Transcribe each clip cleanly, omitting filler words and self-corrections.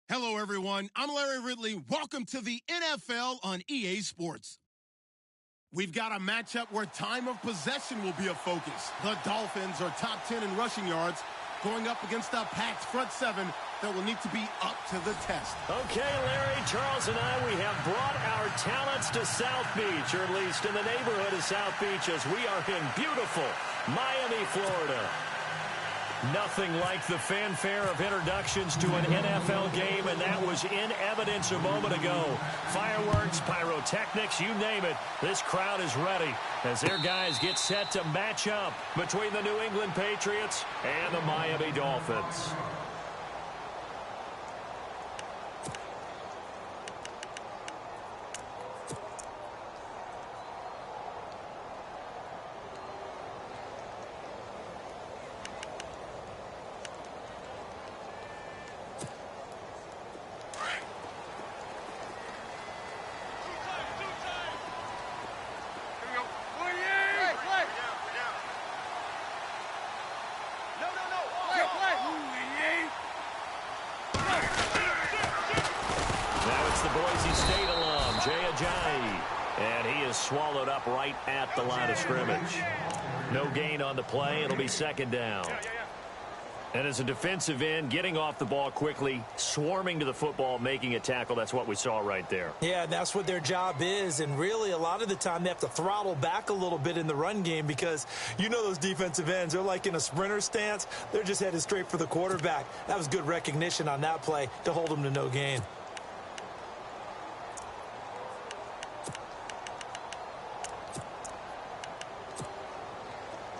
Hello, everyone. I'm Larry Ridley. Welcome to the NFL on EA Sports. We've got a matchup where time of possession will be a focus. The Dolphins are top 10 in rushing yards, going up against a packed front seven that will need to be up to the test. Okay, Larry, Charles and I, we have brought our talents to South Beach, or at least in the neighborhood of South Beach, as we are in beautiful Miami, Florida. Nothing like the fanfare of introductions to an NFL game, and that was in evidence a moment ago. Fireworks, pyrotechnics, you name it. This crowd is ready as their guys get set to match up between the New England Patriots and the Miami Dolphins. And he is swallowed up right at the line of scrimmage. No gain on the play. It'll be second down. And as a defensive end, getting off the ball quickly, swarming to the football, making a tackle, that's what we saw right there. Yeah, that's what their job is. And really, a lot of the time, they have to throttle back a little bit in the run game because you know those defensive ends, they're like in a sprinter stance. They're just headed straight for the quarterback. That was good recognition on that play to hold them to no gain.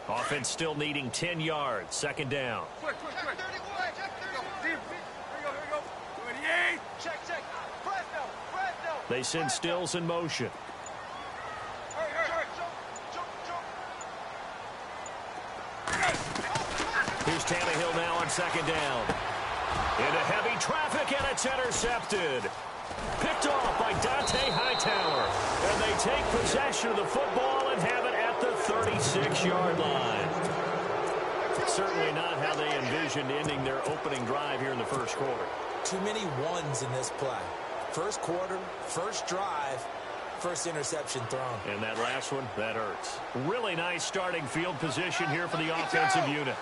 Offense still needing 10 yards. Second down. Quick. Check. They send Stills in motion. Here's Tannehill now on second down. Into heavy traffic, and it's intercepted. Picked off by Dante Hightower. And they take possession of the football and have it at the 36-yard line. Certainly not how they envisioned ending their opening drive here in the first quarter. Too many ones in this play. First quarter, first drive, first interception thrown. And that last one, that hurts. Really nice starting field position here for the offensive unit.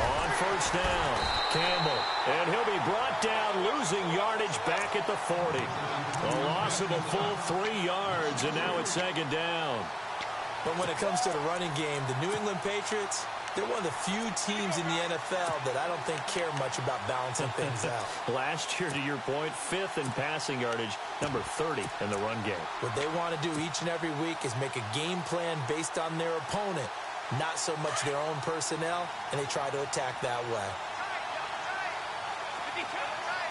On first down, Campbell. And he'll be brought down, losing yardage back at the 40. A loss of a full 3 yards, and now it's second down. But when it comes to the running game, the New England Patriots, they're one of the few teams in the NFL that I don't think care much about balancing things out. Last year, to your point, 5th in passing yardage, number 30 in the run game. What they want to do each and every week is make a game plan based on their opponent, not so much their own personnel, and they try to attack that way.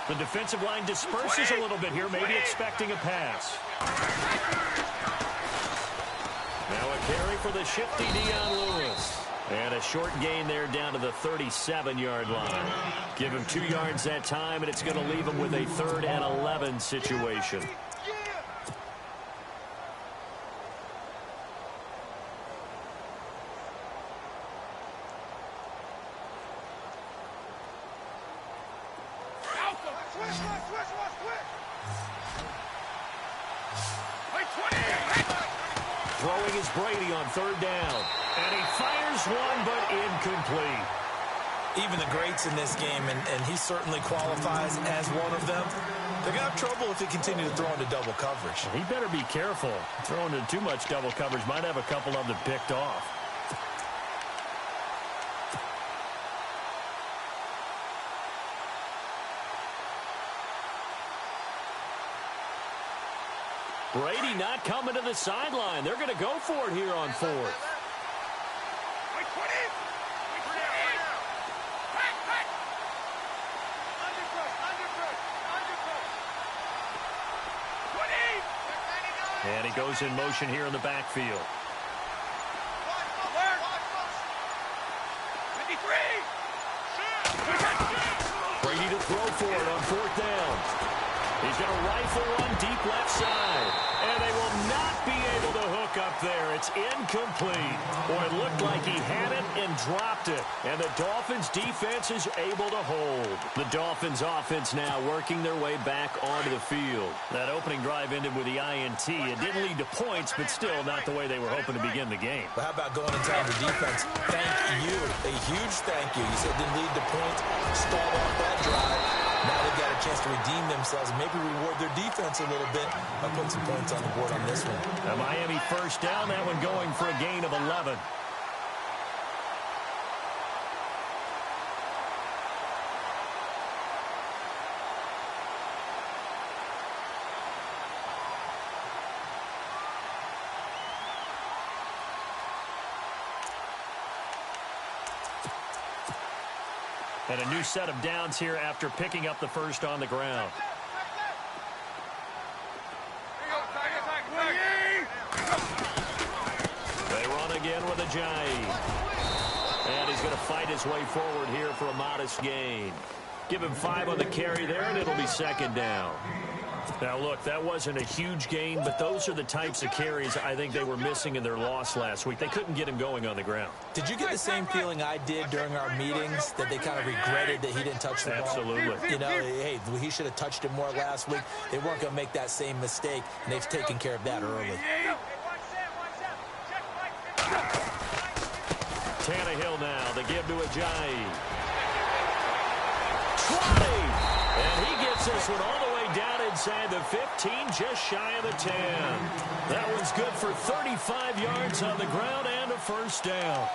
The defensive line disperses a little bit here, maybe expecting a pass. Now a carry for the shifty Dion Lewis. And a short gain there down to the 37-yard line. Give him 2 yards that time, and it's going to leave him with a 3rd and 11 situation. Throwing is Brady on 3rd down. And he fires one, but incomplete. Even the greats in this game, and he certainly qualifies as one of them, they're going to have trouble if they continue to throw into double coverage. He better be careful. Throwing into too much double coverage might have a couple of them picked off. Brady not coming to the sideline. They're going to go for it here on 4th. And he goes in motion here in the backfield. Brady to throw for it on 4th down. He's going to rifle one deep left side. And they will not be able to hook up there. It's incomplete. Boy, it looked like he had it and dropped it. And the Dolphins defense is able to hold. The Dolphins offense now working their way back onto the field. That opening drive ended with the INT. It didn't lead to points, but still not the way they were hoping to begin the game. But how about going and telling the defense, thank you, a huge thank you. You said it didn't lead to points, stalled off that drive. Now they've got a chance to redeem themselves and maybe reward their defense a little bit by putting some points on the board on this one. A Miami first down, that one going for a gain of 11. And a new set of downs here after picking up the first on the ground. They run again with Ajayi. And he's going to fight his way forward here for a modest gain. Give him 5 on the carry there, and it'll be second down. Now, look, that wasn't a huge gain, but those are the types of carries I think they were missing in their loss last week. They couldn't get him going on the ground. Did you get the same feeling I did during our meetings, that they kind of regretted that he didn't touch the ball? Absolutely. You know, hey, he should have touched it more last week. They weren't going to make that same mistake, and they've taken care of that early. Tannehill now, the give to Ajayi. 20! And he gets this one all the way down inside the 15, just shy of the 10. That one's good for 35 yards on the ground and a first down.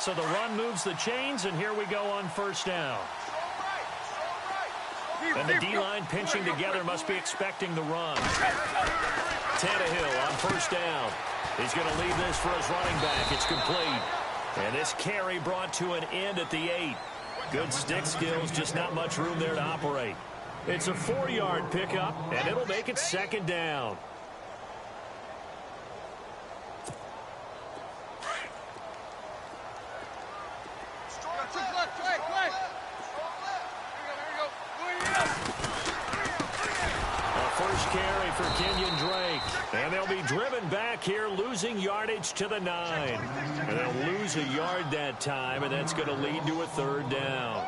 So the run moves the chains, and here we go on first down. And the D-line pinching together must be expecting the run. Tannehill on first down. He's going to leave this for his running back. It's complete. And this carry brought to an end at the 8. Good stick skills, just not much room there to operate. It's a 4-yard pickup, and it'll make it second down. Carry for Kenyon Drake. And they'll be driven back here, losing yardage to the 9. And they'll lose a yard that time, and that's going to lead to a third down.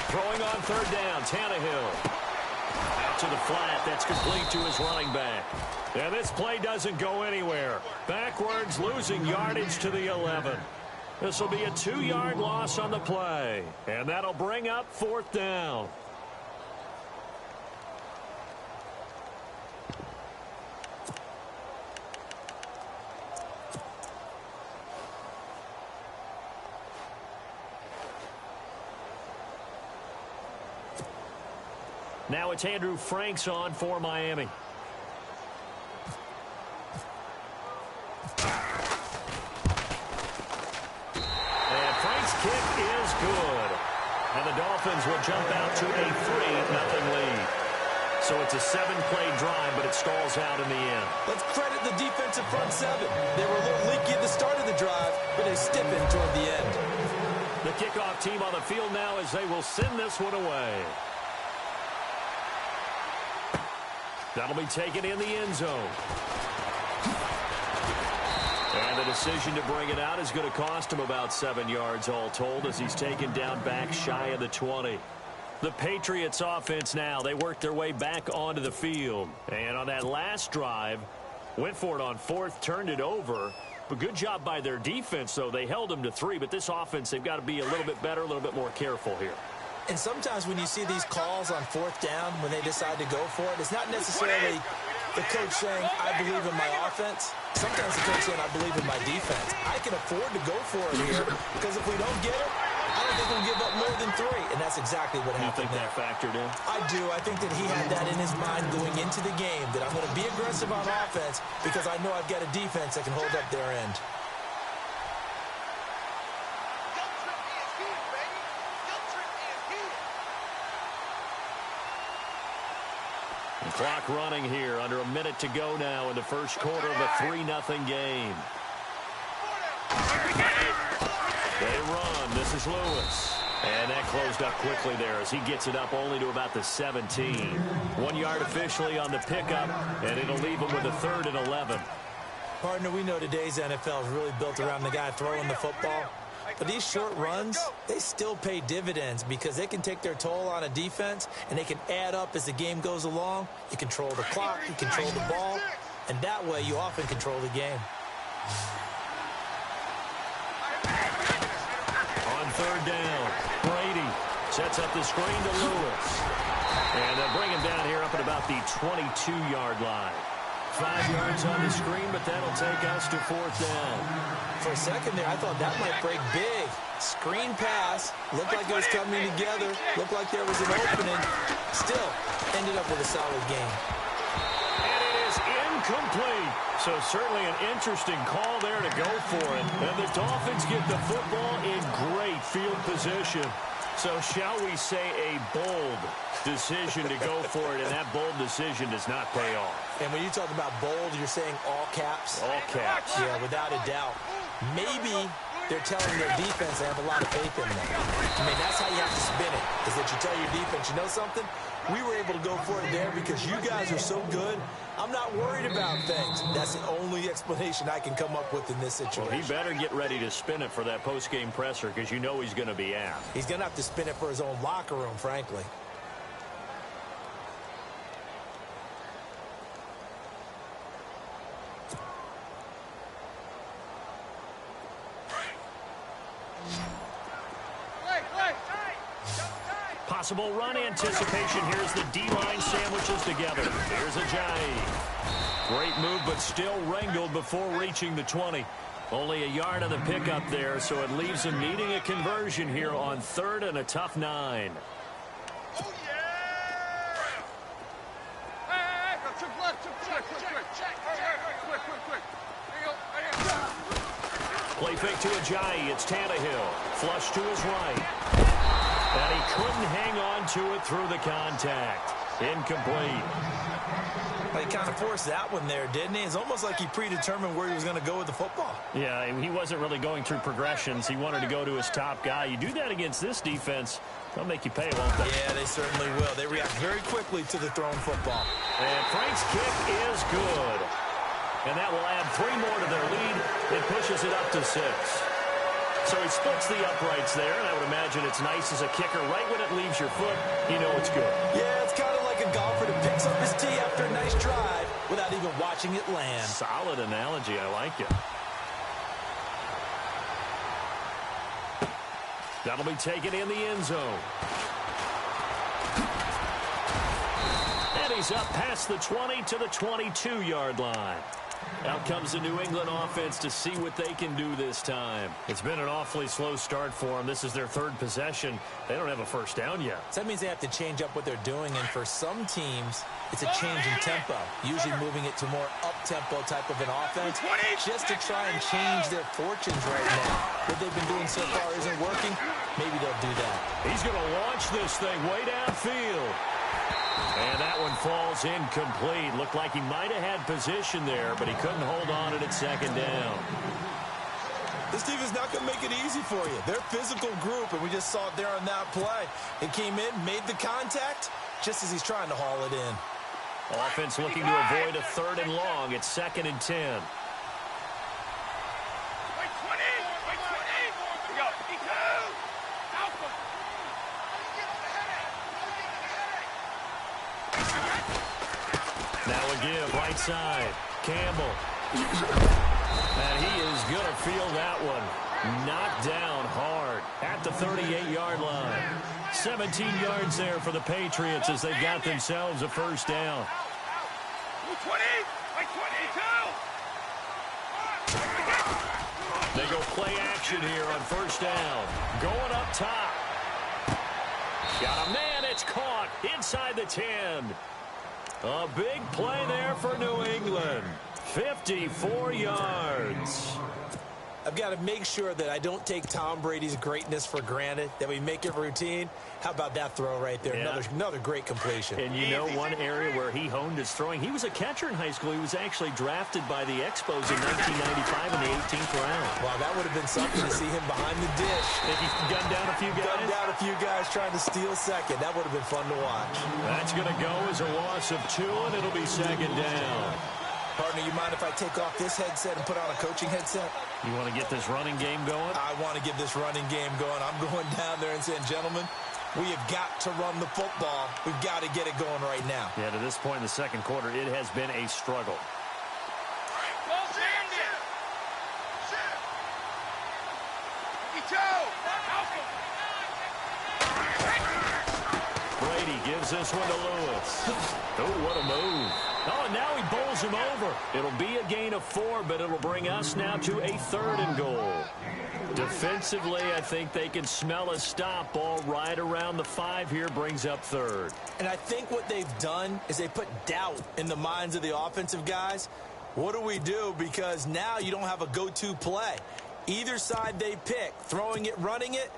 Throwing on third down, Tannehill. Out to the flat, that's complete to his running back. And this play doesn't go anywhere. Backwards, losing yardage to the 11. This will be a 2-yard loss on the play. And that'll bring up fourth down. Now it's Andrew Franks on for Miami. And Franks' kick is good. And the Dolphins will jump out to a 3-0 lead. So it's a 7-play drive, but it stalls out in the end. Let's credit the defensive front 7. They were a little leaky at the start of the drive, but they stiffened toward the end. The kickoff team on the field now as they will send this one away. That'll be taken in the end zone. And the decision to bring it out is going to cost him about 7 yards all told as he's taken down back shy of the 20. The Patriots offense now, they work their way back onto the field. And on that last drive, went for it on fourth, turned it over. But good job by their defense, though. They held them to 3, but this offense, they've got to be a little bit better, a little bit more careful here. And sometimes when you see these calls on fourth down, when they decide to go for it, it's not necessarily the coach saying, I believe in my offense. Sometimes the coach saying, I believe in my defense. I can afford to go for it here because if we don't get it, I don't think he'll give up more than 3, and that's exactly what happened. You think that factored in? I do. I think that he had that in his mind going into the game, that I'm going to be aggressive on offense because I know I've got a defense that can hold up their end. The clock running here, under a minute to go now in the first quarter of a 3-0 game. They run. This is Lewis. And that closed up quickly there as he gets it up only to about the 17. 1 yard officially on the pickup, and it'll leave him with a 3rd and 11. Partner, we know today's NFL is really built around the guy throwing the football. But these short runs, they still pay dividends because they can take their toll on a defense, and they can add up as the game goes along. You control the clock, you control the ball, and that way you often control the game. On 3rd down, Brady sets up the screen to Lewis. And they'll bring him down here up at about the 22-yard line. 5 yards on the screen, but that'll take us to 4th down. For a second there, I thought that might break big. Screen pass, looked like it was coming together, looked like there was an opening. Still, ended up with a solid game. And it is incomplete. So certainly an interesting call there to go for it. And the Dolphins get the football in great field position. So shall we say a bold decision to go for it, and that bold decision does not pay off. And when you talk about bold, you're saying all caps? All caps. Yeah, without a doubt. Maybe they're telling their defense they have a lot of faith in them. I mean, that's how you have to spin it, is that you tell your defense, you know something? We were able to go for it there because you guys are so good. I'm not worried about things. That's the only explanation I can come up with in this situation. Well, he better get ready to spin it for that post-game presser because you know he's going to be asked. He's going to have to spin it for his own locker room, frankly. Possible run anticipation. Here's the D-line sandwiches together. Here's Ajayi. Great move, but still wrangled before reaching the 20. Only a yard on the pickup there, so it leaves him needing a conversion here on 3rd and a tough 9. Oh, yeah! Hey, go check left, check. Quick. Here you go. Play fake to Ajayi. It's Tannehill. Flush to his right. And he couldn't hang on to it through the contact. Incomplete. He kind of forced that one there, didn't he? It's almost like he predetermined where he was going to go with the football. Yeah, he wasn't really going through progressions. He wanted to go to his top guy. You do that against this defense, they'll make you pay, won't they? Yeah, they certainly will. They react very quickly to the thrown football. And Frank's kick is good. And that will add 3 more to their lead. It pushes it up to 6. So he splits the uprights there, and I would imagine it's nice as a kicker. Right when it leaves your foot, you know it's good. Yeah, it's kind of like a golfer that picks up his tee after a nice drive without even watching it land. Solid analogy. I like it. That'll be taken in the end zone. And he's up past the 20 to the 22-yard line. Out comes the New England offense to see what they can do this time. It's been an awfully slow start for them. This is their 3rd possession. They don't have a first down yet. So that means they have to change up what they're doing, and for some teams, it's a change in tempo, usually moving it to more up-tempo type of an offense, just to try and change their fortunes right now. What they've been doing so far isn't working. Maybe they'll do that. He's going to launch this thing way downfield. And that one falls incomplete. Looked like he might have had position there, but he couldn't hold on it at 2nd down. This team is not going to make it easy for you. They're a physical group, and we just saw it there on that play. It came in, made the contact, just as he's trying to haul it in. Offense looking to avoid a 3rd and long. It's 2nd and 10. Now a give, right side. Campbell. And he is going to field that one. Knocked down hard at the 38-yard line. 17 yards there for the Patriots as they've got themselves a first down. They go play action here on first down. Going up top. Got a man. It's caught inside the 10. A big play there for New England. 54 yards. I've got to make sure that I don't take Tom Brady's greatness for granted, that we make it routine. How about that throw right there? Yeah. Another great completion. And you know one area where he honed his throwing, he was a catcher in high school. He was actually drafted by the Expos in 1995 in the 18th round. Wow, that would have been something to see him behind the dish. Think he gunned down a few guys? Gunned down a few guys trying to steal second. That would have been fun to watch. That's going to go as a loss of 2, and it'll be second down. Partner, you mind if I take off this headset and put on a coaching headset? You want to get this running game going? I want to get this running game going. I'm going down there and saying, gentlemen, we have got to run the football. We've got to get it going right now. Yeah, to this point in the second quarter, it has been a struggle. Brady gives this one to Lewis. Oh, what a move. Oh, and now he bowls him over. It'll be a gain of 4, but it'll bring us now to a 3rd and goal. Defensively, I think they can smell a stop. Ball right around the 5 here, brings up 3rd. And I think what they've done is they put doubt in the minds of the offensive guys. What do we do? Because now you don't have a go-to play. Either side they pick, throwing it, running it,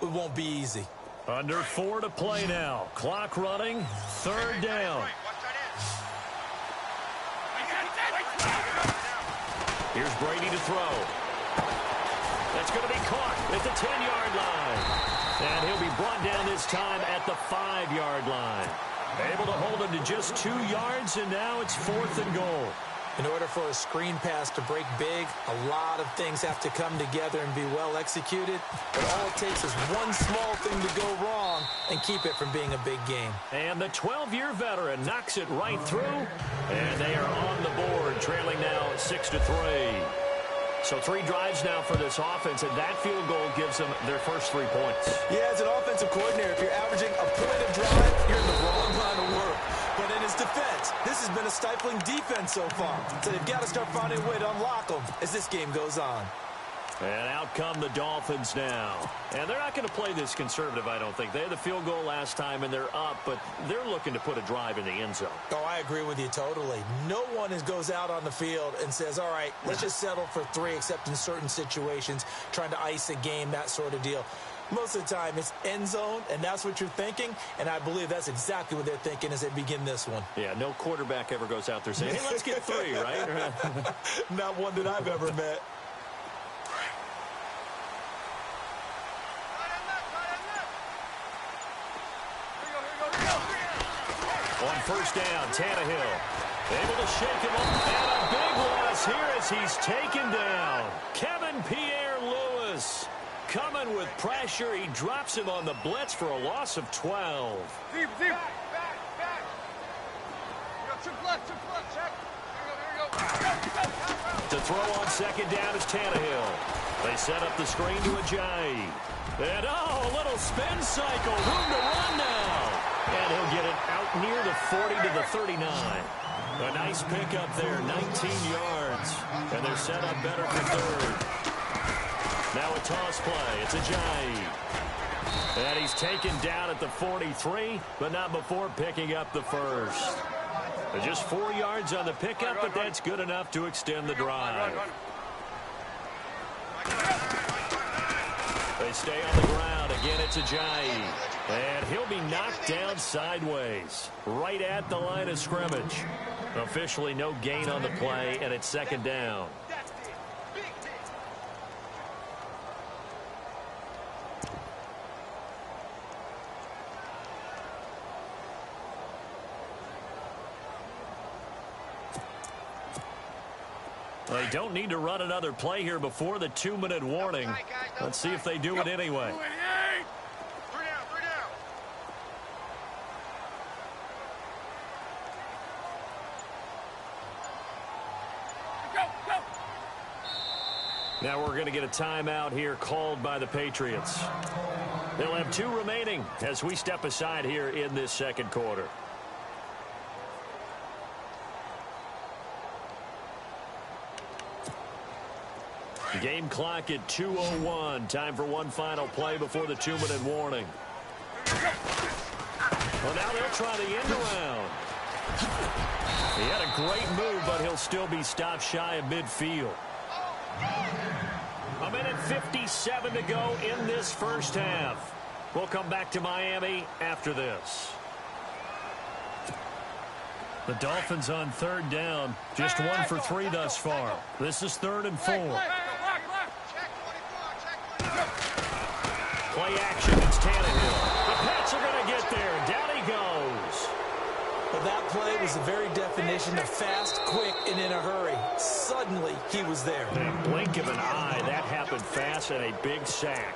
it won't be easy. Under 4 to play now. Clock running, 3rd down. Here's Brady to throw. That's going to be caught at the 10-yard line. And he'll be brought down this time at the 5-yard line. Able to hold him to just 2 yards, and now it's 4th and goal. In order for a screen pass to break big, a lot of things have to come together and be well executed. But all it takes is one small thing to go wrong and keep it from being a big game. And the 12-year veteran knocks it right through. And they are on the board, trailing now 6-3. So 3 drives now for this offense, and that field goal gives them their first 3 points. Yeah, as an offensive coordinator, if you're averaging a point a drive, you're in the wrong line of work. But in his defense, this has been a stifling defense so far. So they've got to start finding a way to unlock them as this game goes on. And out come the Dolphins now. And they're not going to play this conservative, I don't think. They had the field goal last time, and they're up, but they're looking to put a drive in the end zone. Oh, I agree with you totally. No one goes out on the field and says, all right, let's just settle for 3, except in certain situations, trying to ice a game, that sort of deal. Most of the time, it's end zone, and that's what you're thinking, and I believe that's exactly what they're thinking as they begin this one. Yeah, no quarterback ever goes out there saying, hey, let's get 3, right? Not one that I've ever met. On first down, Tannehill able to shake him off, and a big loss here as he's taken down. Kevin Pierre-Louis coming with pressure. He drops him on the blitz for a loss of 12. Deep. Back. Took left, check. Here you go. To throw on second down is Tannehill. They set up the screen to Ajayi. And, a little spin cycle. Room to run now. And he'll get it out near the 40 to the 39. A nice pickup there, 19 yards. And they're set up better for 3rd. Now a toss play. It's Ajayi. And he's taken down at the 43, but not before picking up the first. Just 4 yards on the pickup, but that's good enough to extend the drive. They stay on the ground. Again, it's Ajayi. And he'll be knocked down sideways, right at the line of scrimmage. Officially no gain on the play, and it's second down. They don't need to run another play here before the 2-minute warning. Let's see if they do it anyway. Now we're going to get a timeout here called by the Patriots. They'll have 2 remaining as we step aside here in this second quarter. Game clock at 2:01. Time for one final play before the 2-minute warning. Well, now they'll try the end around. He had a great move, but he'll still be stopped shy of midfield. 1:57 to go in this first half. We'll come back to Miami after this. The Dolphins on third down. Just 1 for 3 thus far. This is 3rd and 4. Play action. It's Tannehill. The Pats are going to get there. Down he goes. Well, that play was the very definition of fast, quick, and in a hurry. Suddenly, he was there. In a blink of an eye, that happened fast, and a big sack.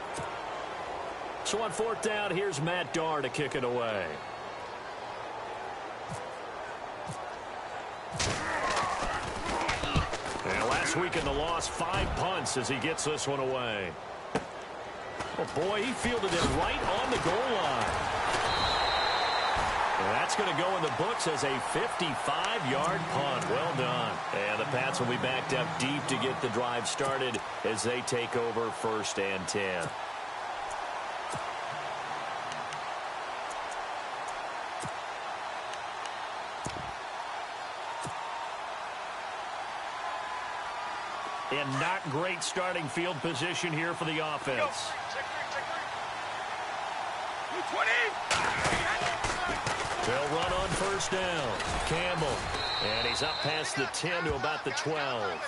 So on 4th down, here's Matt Darr to kick it away. And last week in the loss, 5 punts as he gets this one away. Oh, boy, he fielded it right on the goal line. And that's going to go in the books as a 55-yard punt. Well done. And the Pats will be backed up deep to get the drive started as they take over 1st and 10. And not great starting field position here for the offense. They'll run on 1st down. Campbell. And he's up past the 10 to about the 12.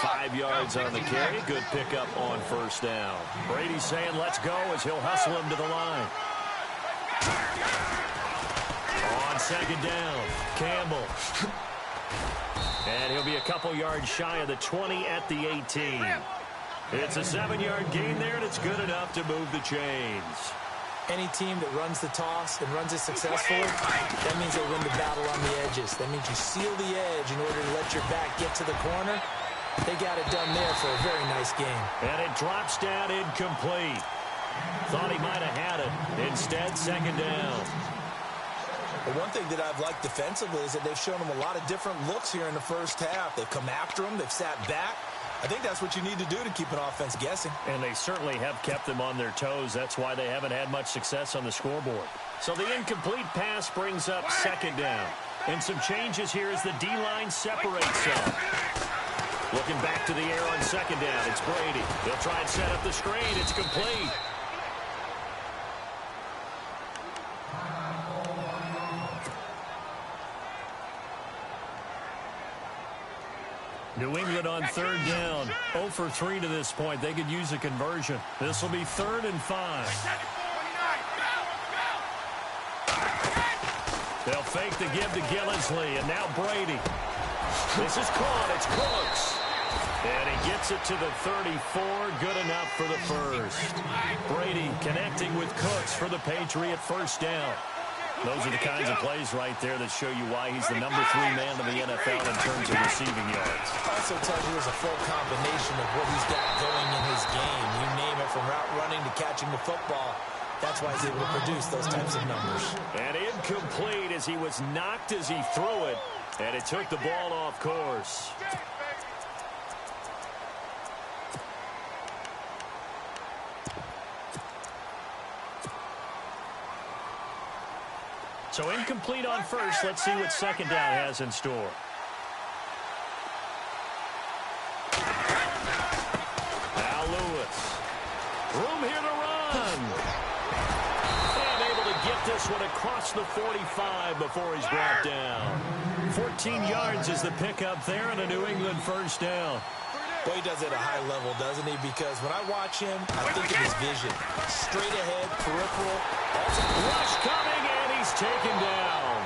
5 yards on the carry. Good pickup on 1st down. Brady's saying let's go as he'll hustle him to the line. On 2nd down. Campbell. And he'll be a couple yards shy of the 20 at the 18. It's a 7-yard gain there, and it's good enough to move the chains. Any team that runs the toss and runs it successfully, that means they win the battle on the edges. That means you seal the edge in order to let your back get to the corner. They got it done there for a very nice game. And it drops down incomplete. Thought he might have had it. Instead, 2nd down. But one thing that I've liked defensively is that they've shown them a lot of different looks here in the first half. They've come after them. They've sat back. I think that's what you need to do to keep an offense guessing. And they certainly have kept them on their toes. That's why they haven't had much success on the scoreboard. So the incomplete pass brings up 2nd down. And some changes here as the D-line separates some. Looking back to the air on 2nd down. It's Brady. They'll try and set up the screen. It's complete. New England on 3rd down. 0 for 3 to this point. They could use a conversion. This will be 3rd and 5. They'll fake the give to Gillisley, and now Brady. This is caught. It's Cooks. And he gets it to the 34. Good enough for the first. Brady connecting with Cooks for the Patriot 1st down. Those are the kinds of plays right there that show you why he's the #3 man in the NFL in terms of receiving yards. Also tells you there's a full combination of what he's got going in his game. You name it, from route running to catching the football. That's why he's able to produce those types of numbers. And incomplete as he was knocked as he threw it. And it took the ball off course. So incomplete on first. Let's see what 2nd down has in store. Now Lewis. Room here to run. And able to get this one across the 45 before he's brought down. 14 yards is the pickup there and a New England 1st down. Well, he does it at a high level, doesn't he? Because when I watch him, I think of his vision. Straight ahead, peripheral. Rush coming, and he's taken down.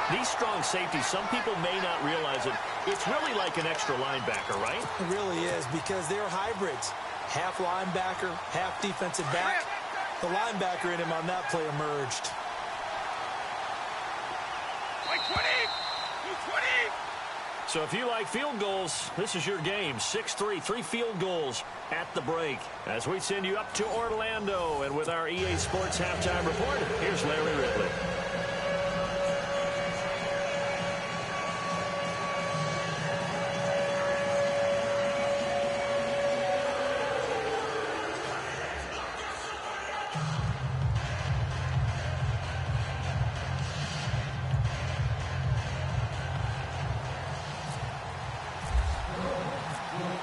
These strong safeties, some people may not realize it. It's really like an extra linebacker, right? It really is, because they're hybrids. Half linebacker, half defensive back. The linebacker in him on that play emerged. So if you like field goals, this is your game. 6-3, 3 field goals at the break. As we send you up to Orlando, and with our EA Sports Halftime Report, here's Larry Ridley.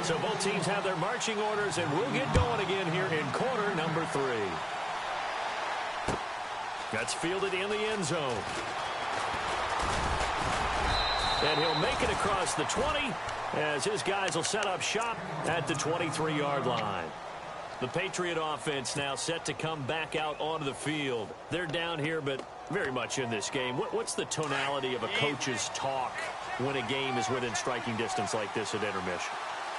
So both teams have their marching orders, and we'll get going again here in quarter number 3. That's fielded in the end zone. And he'll make it across the 20 as his guys will set up shop at the 23-yard line. The Patriot offense now set to come back out onto the field. They're down here, but very much in this game. What's the tonality of a coach's talk when a game is within striking distance like this at intermission?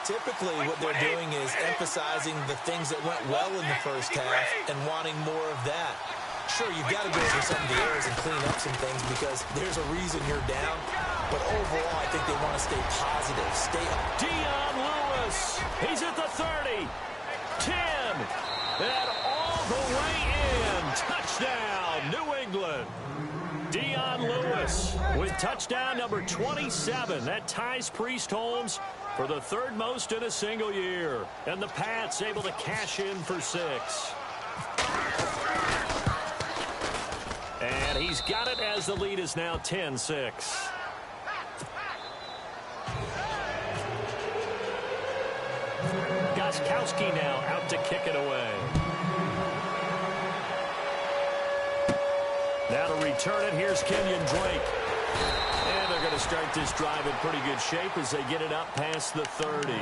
Typically, what they're doing is emphasizing the things that went well in the first half and wanting more of that. Sure, you've got to go through some of the errors and clean up some things because there's a reason you're down. But overall, I think they want to stay positive, stay up. Dion Lewis, he's at the 30, 10, and all the way in. Touchdown, New England. Dion Lewis with touchdown number 27. That ties Priest Holmes for the 3rd most in a single year. And the Pats able to cash in for 6. And he's got it as the lead is now 10-6. Gostkowski now out to kick it away. Now to return it, here's Kenyon Drake. And they're going to start this drive in pretty good shape as they get it up past the 30.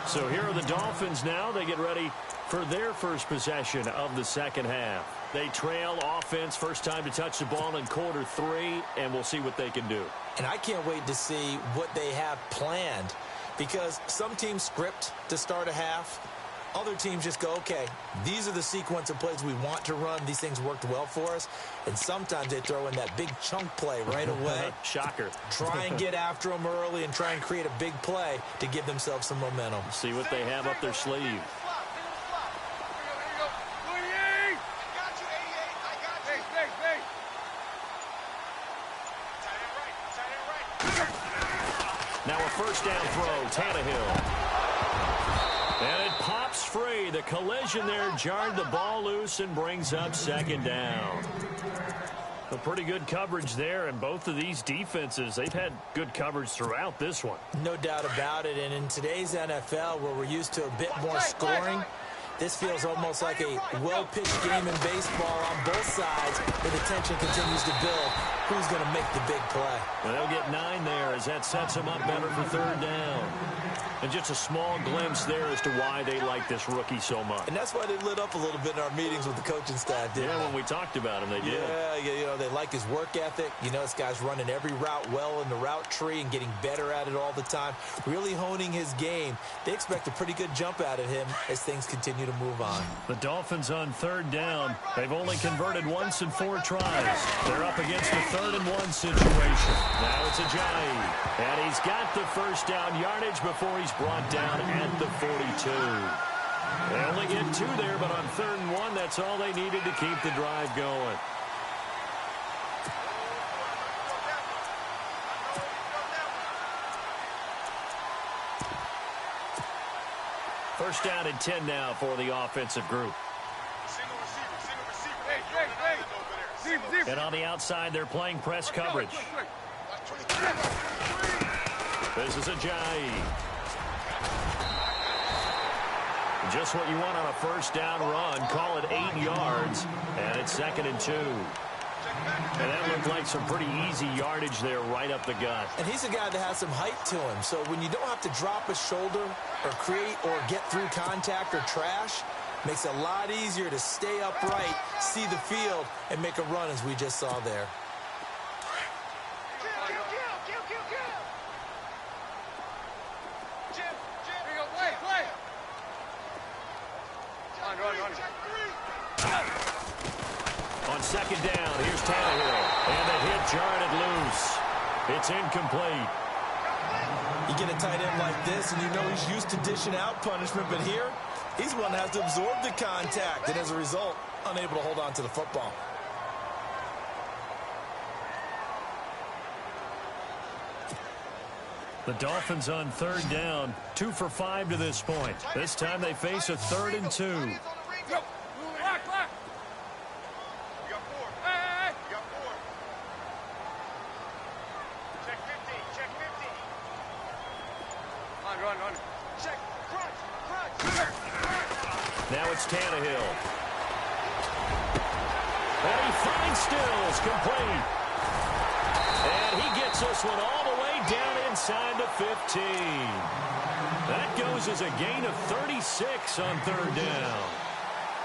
So here are the Dolphins now. They get ready for their first possession of the second half. They trail offense, first time to touch the ball in quarter 3, and we'll see what they can do. And I can't wait to see what they have planned because some teams script to start a half. Other teams just go, okay, these are the sequence of plays we want to run. These things worked well for us. And sometimes they throw in that big chunk play right away. Shocker. Try and get after them early and try and create a big play to give themselves some momentum. See what they have up their sleeve. Now a first down throw, Tannehill. And it pops free. The collision there jarred the ball loose and brings up second down. A pretty good coverage there, and both of these defenses, they've had good coverage throughout this one. No doubt about it, and in today's NFL, where we're used to a bit more scoring, this feels almost like a well-pitched game in baseball on both sides, where the tension continues to build. Who's going to make the big play? Well, they'll get 9 there as that sets them up better for third down. And just a small glimpse there as to why they like this rookie so much. And that's why they lit up a little bit in our meetings with the coaching staff, didn't they? When we talked about him, they did. Yeah, you know, they like his work ethic. You know, this guy's running every route well in the route tree and getting better at it all the time, really honing his game. They expect a pretty good jump out of him as things continue to move on. The Dolphins on third down. They've only converted once in 4 tries. They're up against a 3rd-and-1 situation. Now it's Ajayi. And he's got the first down yardage before he's brought down at the 42. They only get 2 there, but on 3rd and 1, that's all they needed to keep the drive going. First down and 10 now for the offensive group. And on the outside, they're playing press coverage. This is Ajayi. Just what you want on a first down run. Call it 8 yards. And it's 2nd and 2. And that looked like some pretty easy yardage there right up the gut. And he's a guy that has some height to him. So when you don't have to drop a shoulder or create or get through contact or trash, makes it a lot easier to stay upright, see the field, and make a run as we just saw there. On 2nd down, here's Tannehill. And the hit jarred it loose. It's incomplete. You get a tight end like this, and you know he's used to dishing out punishment, but here, he's one that has to absorb the contact, and as a result, unable to hold on to the football. The Dolphins on 3rd down, 2 for 5 to this point. This time they face a 3rd and 2. on. Check. Crunch. Now it's Tannehill. And he finds Stills, complete. And he gets this one all the way down inside the 15. That goes as a gain of 36 on third down.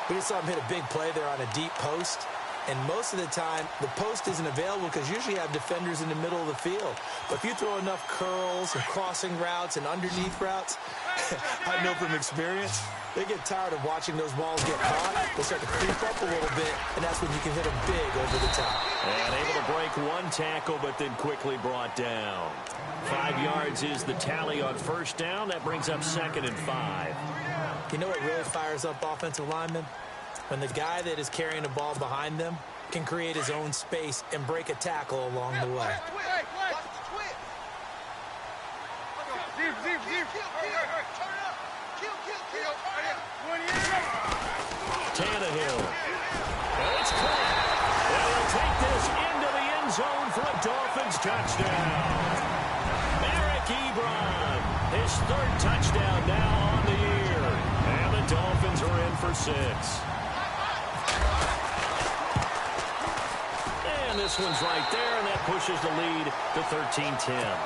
We just saw him hit a big play there on a deep post. And most of the time, the post isn't available because usually you have defenders in the middle of the field. But if you throw enough curls and crossing routes and underneath routes, I know from experience, they get tired of watching those balls get caught. They start to creep up a little bit, and that's when you can hit them big over the top. And able to break one tackle, but then quickly brought down. 5 yards is the tally on first down. That brings up 2nd and 5. You know what really fires up offensive linemen? When the guy that is carrying the ball behind them can create his own space and break a tackle along the way. Tannehill. And it's caught. And he'll take this into the end zone for a Dolphins touchdown. Eric Ebron, his 3rd touchdown now on the year. And the Dolphins are in for 6. And this one's right there, and that pushes the lead to 13-10.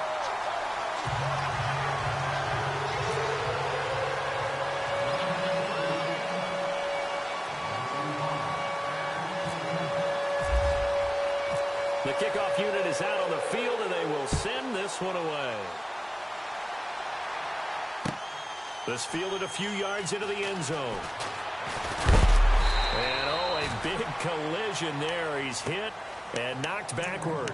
The kickoff unit is out on the field, and they will send this one away. This fielded a few yards into the end zone. And, oh, a big collision there. He's hit and knocked backward.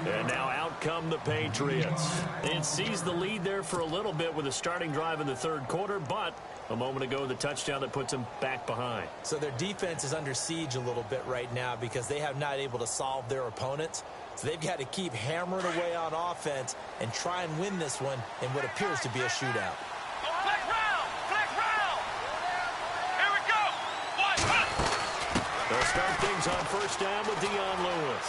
And now out come the Patriots. It seized the lead there for a little bit with a starting drive in the 3rd quarter, but a moment ago, the touchdown that puts them back behind. So their defense is under siege a little bit right now because they have not able to solve their opponents. So they've got to keep hammering away on offense and try and win this one in what appears to be a shootout. Flag round! Here we go! They'll start things on first down with Dion Lewis.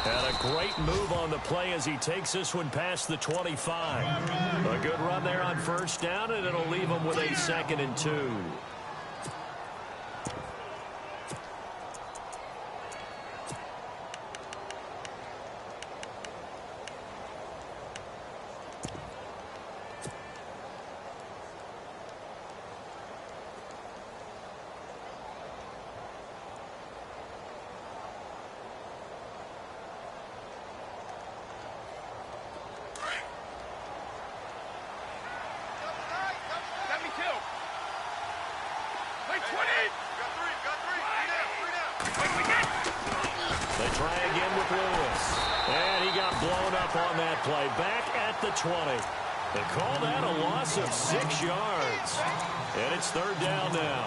And a great move on the play as he takes this one past the 25. A good run there on first down, and it'll leave him with a 2nd and 2. They try again with Lewis. And he got blown up on that play. Back at the 20. They call that a loss of 6 yards. And it's 3rd down now.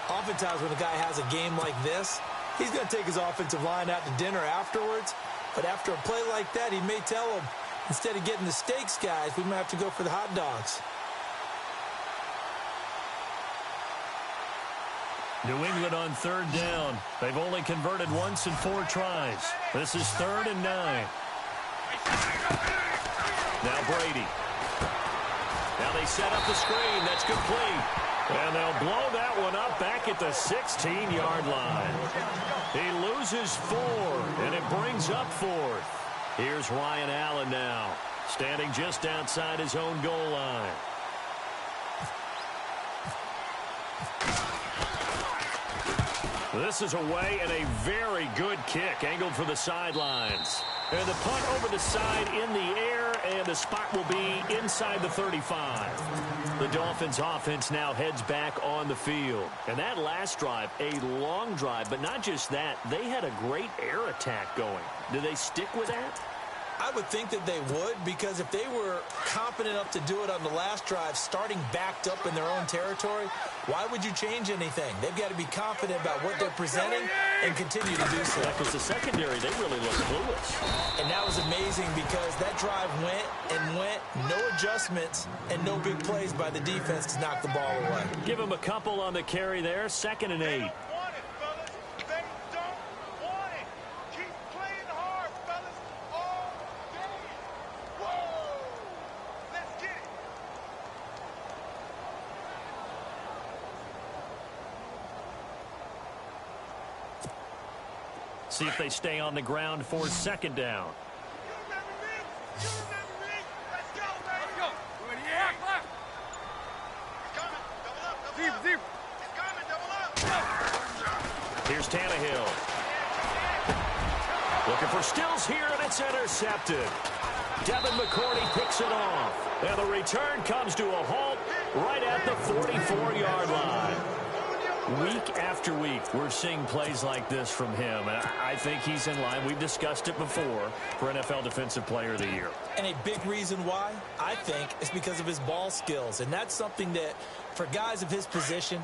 Oftentimes when a guy has a game like this, he's going to take his offensive line out to dinner afterwards. But after a play like that, he may tell them, instead of getting the steaks, guys, we might have to go for the hot dogs. New England on 3rd down. They've only converted once in 4 tries. This is 3rd and 9. Now Brady. Now they set up the screen. That's complete. And they'll blow that one up back at the 16-yard line. He loses 4, and it brings up 4th. Here's Ryan Allen now, standing just outside his own goal line. This is away and a very good kick, angled for the sidelines. And the punt over the side in the air, and the spot will be inside the 35. The Dolphins offense now heads back on the field. And that last drive, a long drive, but not just that, they had a great air attack going. Do they stick with that? I would think that they would, because if they were competent enough to do it on the last drive, starting backed up in their own territory, why would you change anything? They've got to be confident about what they're presenting and continue to do so. Because the secondary, they really look clueless. And that was amazing because that drive went and went, no adjustments, and no big plays by the defense to knock the ball away. Give them a couple on the carry there, 2nd and 8. See if they stay on the ground for second down. Here's Tannehill. Looking for Stills here, and it's intercepted. Devin McCourty picks it off. And the return comes to a halt right at the 44-yard line. Week after week, we're seeing plays like this from him. And I think he's in line. We've discussed it before for NFL Defensive Player of the Year. And a big reason why, I think, is because of his ball skills. And that's something that, for guys of his position,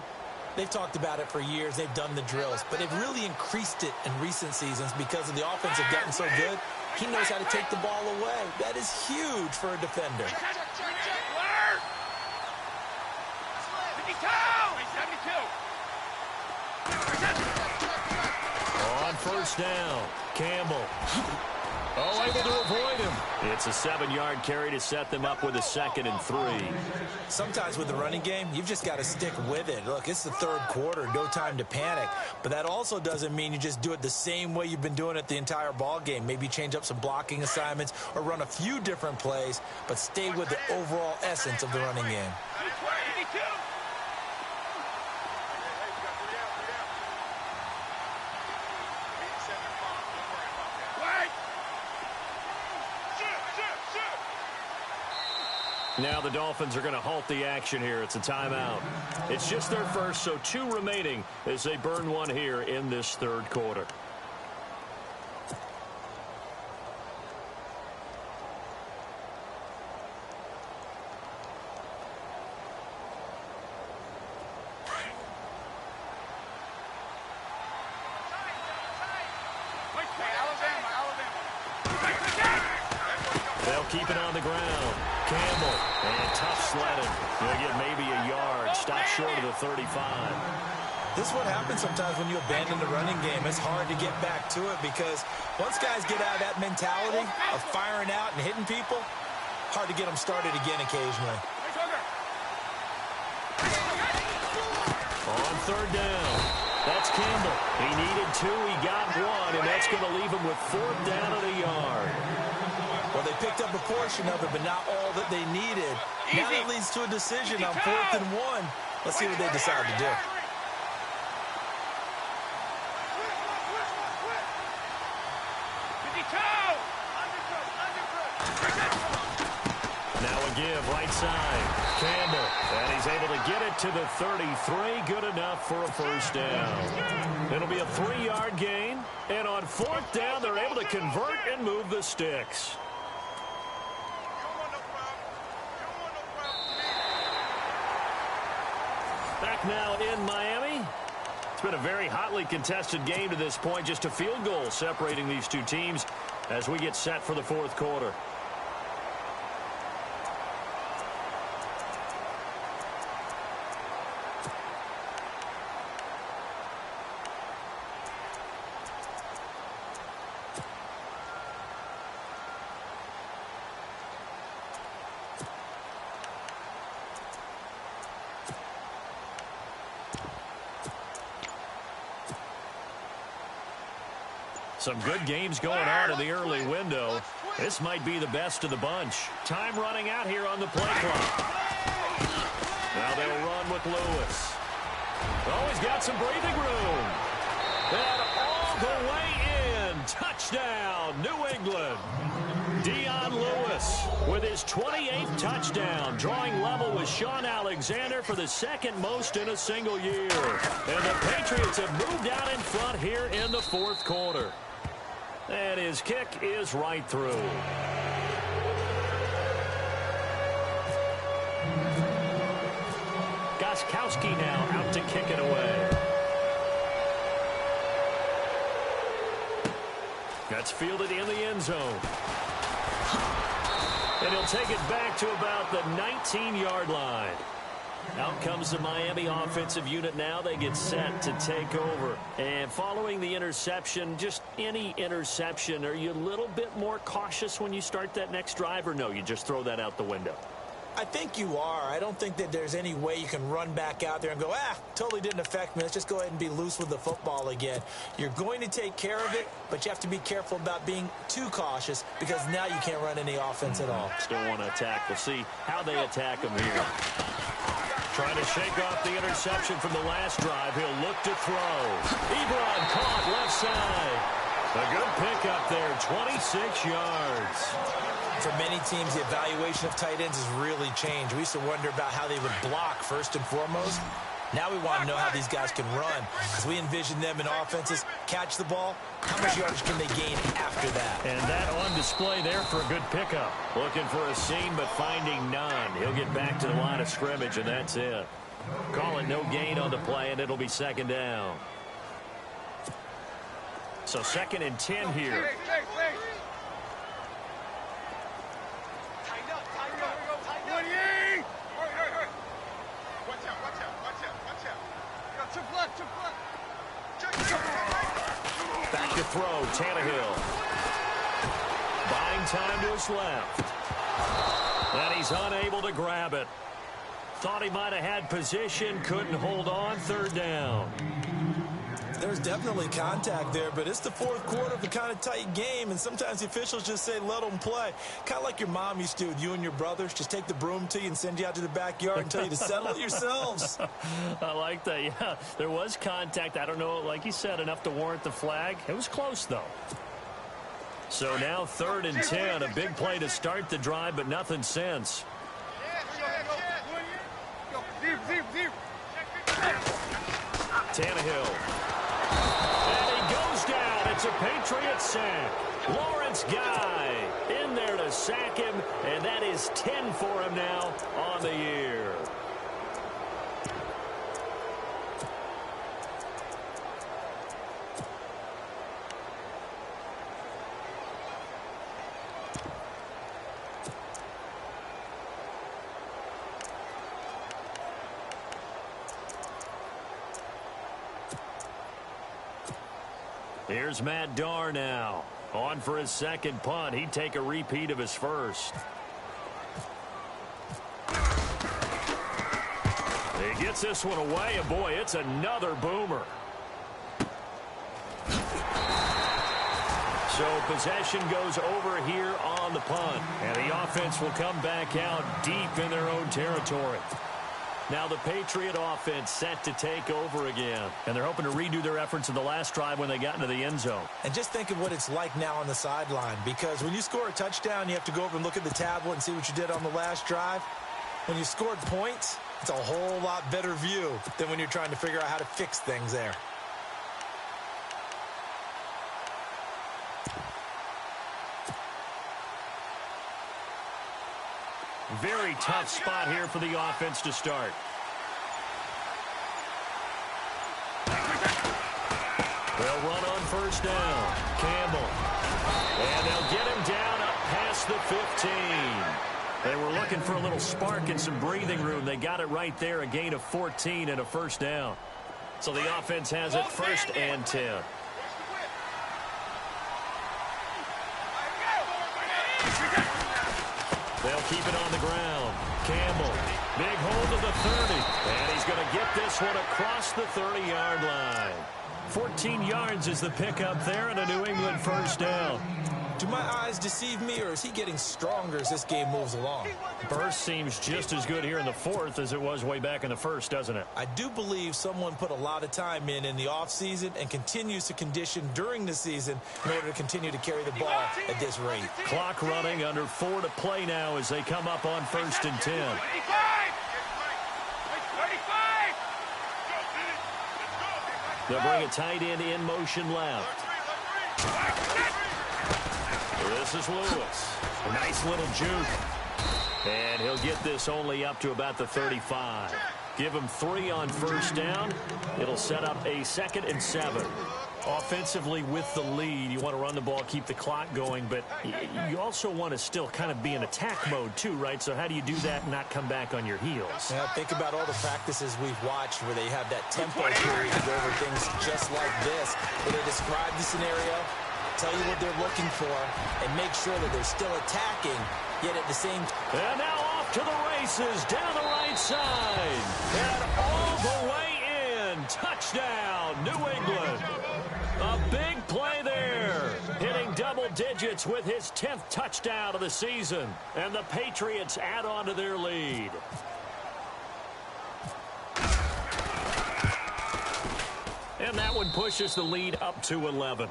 they've talked about it for years. They've done the drills. But they've really increased it in recent seasons because of the offense have gotten so good. He knows how to take the ball away. That is huge for a defender. On first down, Campbell. Oh, able to avoid him. It's a 7-yard carry to set them up with a 2nd and 3. Sometimes with the running game, you've just got to stick with it. Look, it's the third quarter, no time to panic. But that also doesn't mean you just do it the same way you've been doing it the entire ball game. Maybe change up some blocking assignments or run a few different plays, but stay with the overall essence of the running game. Now the Dolphins are going to halt the action here. It's a timeout. It's just their first, so 2 remaining as they burn one here in this third quarter. They'll keep it on the ground. Campbell, and tough sledding. They'll get maybe a yard, stop short of the 35. This is what happens sometimes when you abandon the running game. It's hard to get back to it because once guys get out of that mentality of firing out and hitting people, hard to get them started again occasionally. On third down, that's Campbell. He needed 2, he got 1, and that's going to leave him with 4th down and a yard. Well, they picked up a portion of it, but not all that they needed. Now that leads to a decision on 4th and 1. Let's see what they decide to do. Now a give, right side. Campbell, and he's able to get it to the 33. Good enough for a first down. It'll be a 3-yard gain, and on 4th down, they're able to convert and move the sticks. Back now in Miami. It's been a very hotly contested game to this point. Just a field goal separating these two teams as we get set for the 4th quarter. Some good games going on in the early window. This might be the best of the bunch. Time running out here on the play clock. Now they'll run with Lewis. Oh, he's got some breathing room. And all the way in. Touchdown, New England. Dion Lewis with his 28th touchdown, drawing level with Sean Alexander for the 2nd most in a single year. And the Patriots have moved out in front here in the 4th quarter. And his kick is right through. Gostkowski now out to kick it away. That's fielded in the end zone. And he'll take it back to about the 19-yard line. Out comes the Miami offensive unit now. They get set to take over. And following the interception, just any interception, are you a little bit more cautious when you start that next drive, or no, you just throw that out the window? I think you are. I don't think that there's any way you can run back out there and go, totally didn't affect me. Let's just go ahead and be loose with the football again. You're going to take care of it, but you have to be careful about being too cautious because now you can't run any offense at all. Still want to attack. We'll see how they attack him here. Trying to shake off the interception from the last drive. He'll look to throw. Ebron caught left side. A good pickup there, 26 yards. For many teams, the evaluation of tight ends has really changed. We used to wonder about how they would block first and foremost. Now we want to know how these guys can run. As we envision them in offenses, catch the ball, how much yardage can they gain after that? And that on display there for a good pickup. Looking for a seam, but finding none. He'll get back to the line of scrimmage, and that's it. Call it no gain on the play, and it'll be second down. So 2nd and 10 here. Back to throw, Tannehill. Buying time to his left. And he's unable to grab it. Thought he might have had position, couldn't hold on, 3rd down. There's definitely contact there, but it's the 4th quarter of a kind of tight game, and sometimes the officials just say, let them play. Kind of like your mom used to do with you and your brothers. Just take the broom to you and send you out to the backyard and tell you to settle it yourselves. I like that, yeah. There was contact. I don't know, like you said, enough to warrant the flag. It was close, though. So now 3rd and 10. A big play to start the drive, but nothing since. Tannehill. And he goes down. It's a Patriots sack. Lawrence Guy in there to sack him, and that is 10 for him now on the year. Here's Matt Darr now. On for his 2nd punt. He'd take a repeat of his 1st. He gets this one away, and boy, it's another boomer. So possession goes over here on the punt. And the offense will come back out deep in their own territory. Now the Patriot offense set to take over again. And they're hoping to redo their efforts in the last drive when they got into the end zone. And just think of what it's like now on the sideline. Because when you score a touchdown, you have to go over and look at the tablet and see what you did on the last drive. When you scored points, it's a whole lot better view than when you're trying to figure out how to fix things there. Very tough spot here for the offense to start. They'll run on 1st down. Campbell. And they'll get him down up past the 15. They were looking for a little spark and some breathing room. They got it right there, a gain of 14 and a 1st down. So the offense has it 1st and 10. They'll keep it on the ground. Campbell, big hold of the 30. And he's going to get this one across the 30-yard line. 14 yards is the pickup there and a New England 1st down. Do my eyes deceive me, or is he getting stronger as this game moves along? Burst seems just as good here in the 4th as it was way back in the 1st, doesn't it? I do believe someone put a lot of time in the offseason and continues to condition during the season in order to continue to carry the ball at this rate. Clock running, under 4 to play now as they come up on 1st and 10. They'll bring a tight end in motion left. This is Lewis. A nice little juke. And he'll get this only up to about the 35. Give him 3 on 1st down. It'll set up a 2nd and 7. Offensively with the lead, you want to run the ball, keep the clock going, but you also want to still kind of be in attack mode too, right? So how do you do that and not come back on your heels? Yeah, think about all the practices we've watched where they have that tempo period to go over things just like this, where they describe the scenario, tell you what they're looking for, and make sure that they're still attacking, yet at the same time. And now off to the races down the right side. And all the way in. Touchdown, New England. A big play there. Hitting double digits with his 10th touchdown of the season. And the Patriots add on to their lead. And that one pushes the lead up to 11.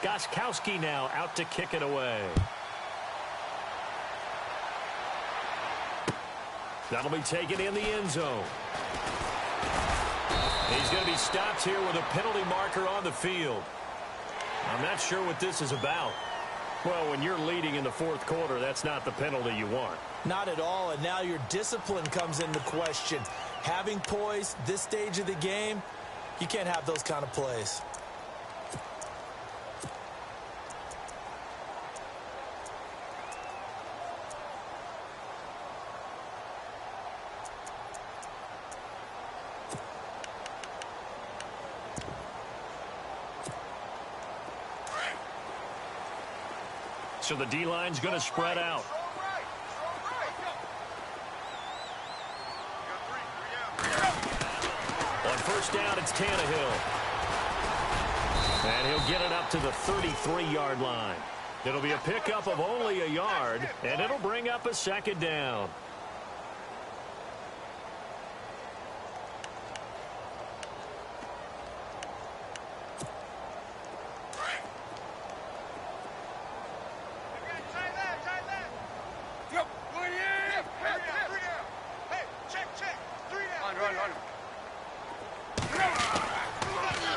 Goskowski now out to kick it away. That'll be taken in the end zone. He's going to be stopped here with a penalty marker on the field. I'm not sure what this is about. Well, when you're leading in the fourth quarter, that's not the penalty you want. Not at all, and now your discipline comes into question. Having poise this stage of the game, you can't have those kind of plays. So the D-line's going to spread out. On first down, it's Tannehill. And he'll get it up to the 33-yard line. It'll be a pickup of only a yard, and it'll bring up a second down.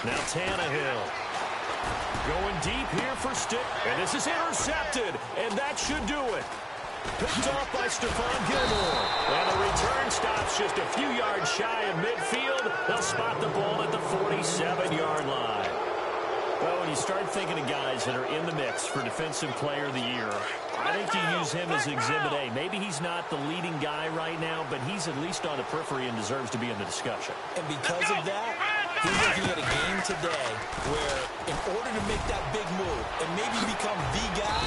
Now Tannehill going deep here for Stick. And this is intercepted. And that should do it. Picked off by Stephon Gilmore. And the return stops just a few yards shy of midfield. They'll spot the ball at the 47-yard line. Well, when you start thinking of guys that are in the mix for Defensive Player of the Year, I think you use him as Exhibit A. Maybe he's not the leading guy right now, but he's at least on the periphery and deserves to be in the discussion. And because of that, he's looking at a game today where in order to make that big move and maybe become the guy,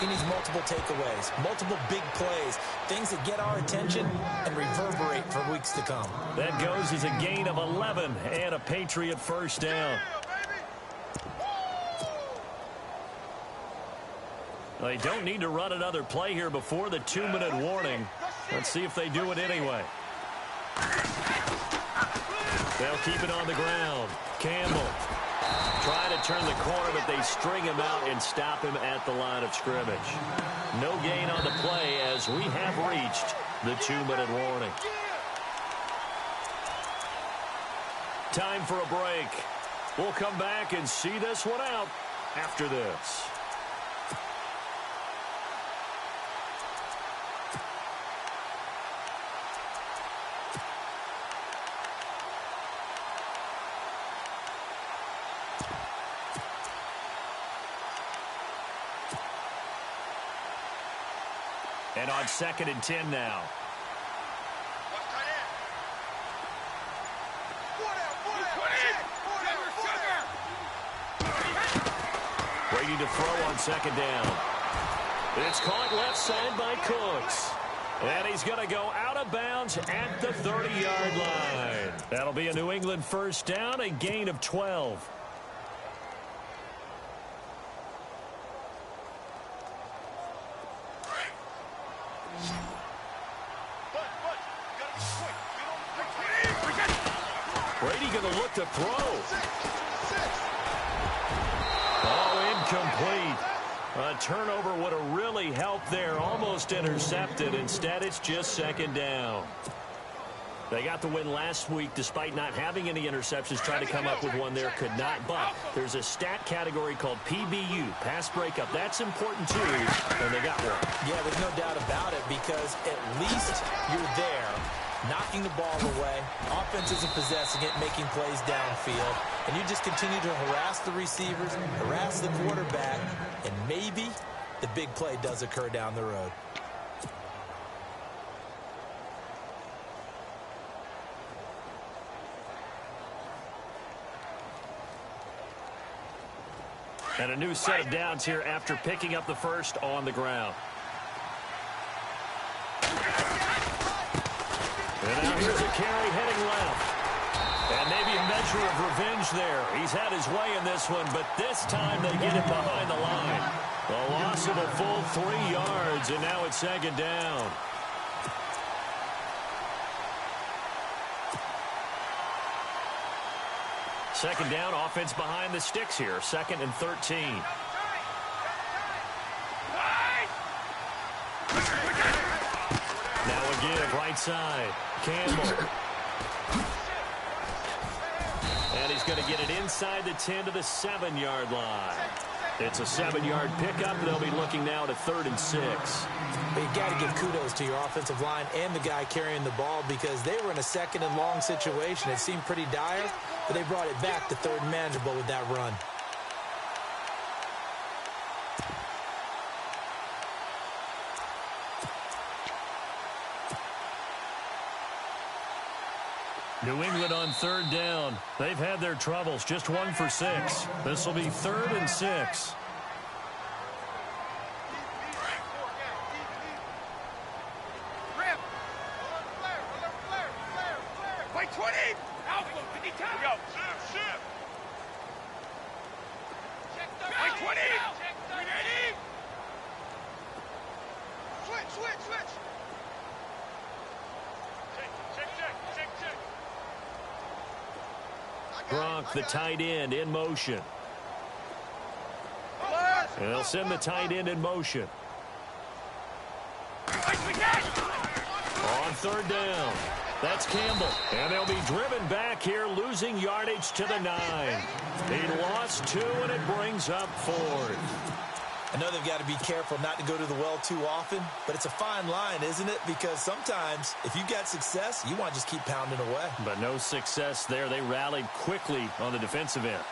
he needs multiple takeaways, multiple big plays, things that get our attention and reverberate for weeks to come. That goes as a gain of 11 and a Patriot first down. They don't need to run another play here before the 2-minute warning. Let's see if they do it anyway. They'll keep it on the ground. Campbell trying to turn the corner, but they string him out and stop him at the line of scrimmage. No gain on the play as we have reached the 2-minute warning. Time for a break. We'll come back and see this one out after this. And on 2nd and 10 now. Brady to throw on 2nd down. It's caught left side by Cooks. And he's going to go out of bounds at the 30-yard line. That'll be a New England first down, a gain of 12. Brady going to look to throw. Oh, incomplete. A turnover would have really helped there. Almost intercepted. Instead, it's just 2nd down. They got the win last week despite not having any interceptions. Tried to come up with one there. Could not. But there's a stat category called PBU, pass breakup. That's important, too. And they got one. Yeah, there's no doubt about it because at least you're there, knocking the ball away. Offense isn't possessing it, making plays downfield. And you just continue to harass the receivers, harass the quarterback, and maybe the big play does occur down the road. And a new set of downs here after picking up the first on the ground. And now here's a carry heading left. And maybe a measure of revenge there. He's had his way in this one, but this time they get him behind the line. A loss of a full 3 yards, and now it's second down. Second down, offense behind the sticks here. 2nd and 13. Now a give, right side. Campbell. And he's going to get it inside the 10 to the 7-yard line. It's a 7-yard pickup. They'll be looking now to 3rd and 6. But you got to give kudos to your offensive line and the guy carrying the ball because they were in a 2nd and long situation. It seemed pretty dire, but they brought it back to 3rd and manageable with that run. New England on 3rd down. They've had their troubles. Just 1 for 6. This will be 3rd and 6. Wait, 20! Alpha, we need time! Go! Shift! Wait, 20! Ready? Switch! Check. Gronk, the tight end, in motion. And they'll send the tight end in motion. On 3rd down. That's Campbell. And they'll be driven back here, losing yardage to the 9. He lost 2, and it brings up 4th. I know they've got to be careful not to go to the well too often, but it's a fine line, isn't it? Because sometimes, if you got success, you want to just keep pounding away. But no success there. They rallied quickly on the defensive end.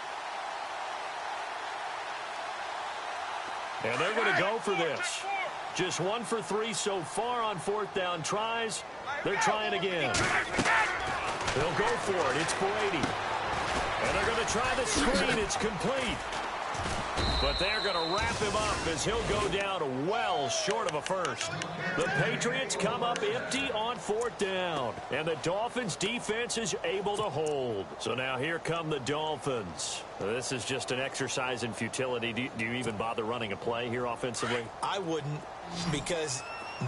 And they're going to go for this. Just 1 for 3 so far on 4th down tries. They're trying again. They'll go for it. It's Brady. And they're going to try the screen. It's complete. But they're going to wrap him up as he'll go down well short of a first. The Patriots come up empty on 4th down. And the Dolphins defense is able to hold. So now here come the Dolphins. This is just an exercise in futility. Do you even bother running a play here offensively? I wouldn't, because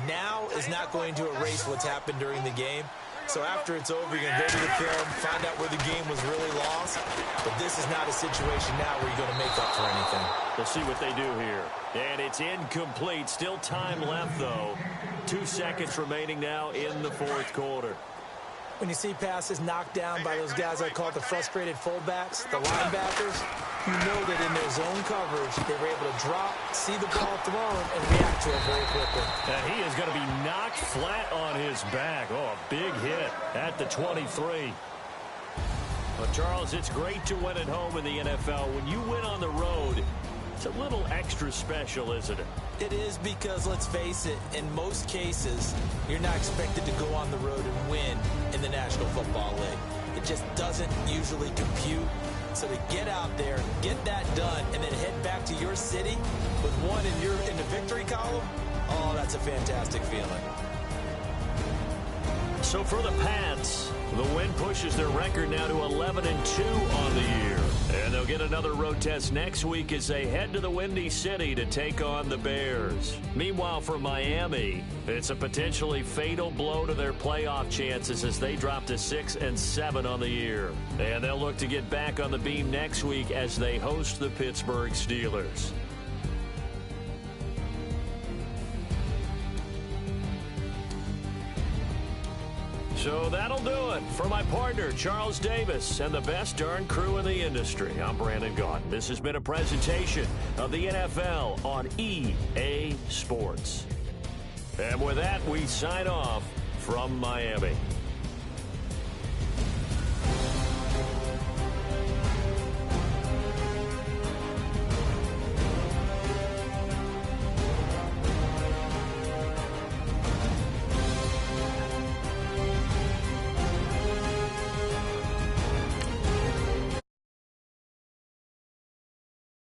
now is not going to erase what's happened during the game. So after it's over, you're going to go to the film, find out where the game was really lost. But this is not a situation now where you're going to make up for anything. We'll see what they do here. And it's incomplete. Still time left, though. 2 seconds remaining now in the 4th quarter. When you see passes knocked down by those guys I call the frustrated fullbacks, the linebackers, you know that in their zone coverage, they were able to drop, see the ball thrown, and react to it very quickly. And he is going to be knocked flat on his back. Oh, a big hit at the 23. Well, Charles, it's great to win at home in the NFL. When you win on the road, it's a little extra special, isn't it? It is, because, let's face it, in most cases, you're not expected to go on the road and win in the National Football League. It just doesn't usually compute. So to get out there, get that done, and then head back to your city with 1 in the victory column, oh, that's a fantastic feeling. So for the Pats, the win pushes their record now to 11-2 on the year. And they'll get another road test next week as they head to the Windy City to take on the Bears. Meanwhile, for Miami, it's a potentially fatal blow to their playoff chances as they drop to 6-7 on the year. And they'll look to get back on the beam next week as they host the Pittsburgh Steelers. So that'll do it for my partner, Charles Davis, and the best darn crew in the industry. I'm Brandon Gaudin. This has been a presentation of the NFL on EA Sports. And with that, we sign off from Miami.